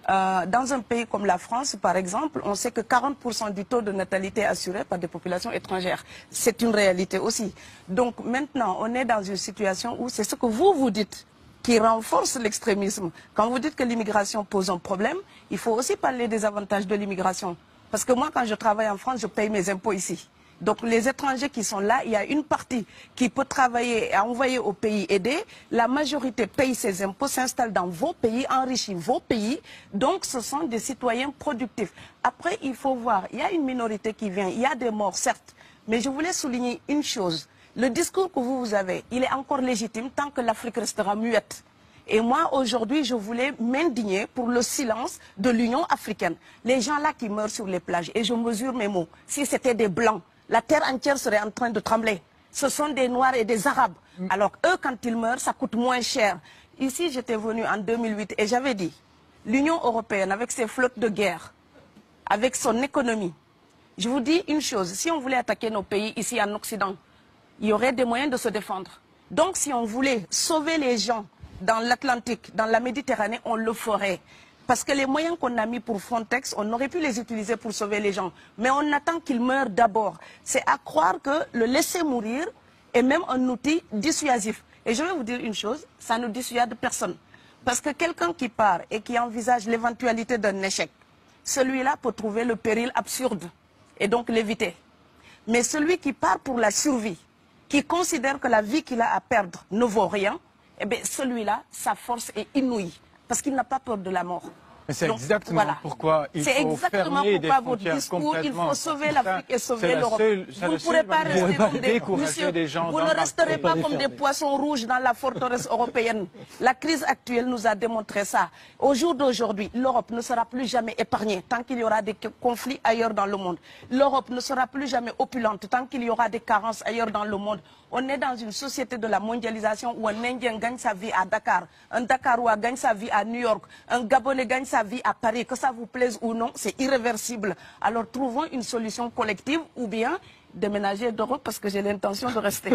Dans un pays comme la France, par exemple, on sait que 40% du taux de natalité est assuré par des populations étrangères. C'est une réalité aussi. Donc maintenant, on est dans une situation où c'est ce que vous dites qui renforce l'extrémisme. Quand vous dites que l'immigration pose un problème, il faut aussi parler des avantages de l'immigration. Parce que moi, quand je travaille en France, je paye mes impôts ici. Donc les étrangers qui sont là, il y a une partie qui peut travailler et envoyer au pays aider. La majorité paye ses impôts, s'installe dans vos pays, enrichit vos pays. Donc ce sont des citoyens productifs. Après, il faut voir, il y a une minorité qui vient, il y a des morts, certes. Mais je voulais souligner une chose. Le discours que vous avez, il est encore légitime tant que l'Afrique restera muette. Et moi, aujourd'hui, je voulais m'indigner pour le silence de l'Union africaine. Les gens là qui meurent sur les plages, et je mesure mes mots, si c'était des Blancs, la terre entière serait en train de trembler. Ce sont des Noirs et des Arabes. Alors eux, quand ils meurent, ça coûte moins cher. Ici, j'étais venu en 2008 et j'avais dit, l'Union européenne, avec ses flottes de guerre, avec son économie, je vous dis une chose, si on voulait attaquer nos pays ici en Occident, il y aurait des moyens de se défendre. Donc si on voulait sauver les gens dans l'Atlantique, dans la Méditerranée, on le ferait. Parce que les moyens qu'on a mis pour Frontex, on aurait pu les utiliser pour sauver les gens. Mais on attend qu'ils meurent d'abord. C'est à croire que le laisser mourir est même un outil dissuasif. Et je vais vous dire une chose, ça ne dissuade personne. Parce que quelqu'un qui part et qui envisage l'éventualité d'un échec, celui-là peut trouver le péril absurde et donc l'éviter. Mais celui qui part pour la survie, qui considère que la vie qu'il a à perdre ne vaut rien, eh bien celui-là, sa force est inouïe, parce qu'il n'a pas peur de la mort. Mais c'est exactement pourquoi il faut fermer des frontières complètement. Il faut sauver l'Afrique et sauver l'Europe. Vous ne pourrez pas rester comme des vous ne resterez pas comme des poissons rouges dans la forteresse européenne. La crise actuelle nous a démontré ça. Au jour d'aujourd'hui, l'Europe ne sera plus jamais épargnée tant qu'il y aura des conflits ailleurs dans le monde. L'Europe ne sera plus jamais opulente tant qu'il y aura des carences ailleurs dans le monde. On est dans une société de la mondialisation où un Indien gagne sa vie à Dakar, un Dakarois gagne sa vie à New York, un Gabonais gagne sa vie à Paris. Que ça vous plaise ou non, c'est irréversible. Alors trouvons une solution collective ou bien déménager d'Europe parce que j'ai l'intention de rester.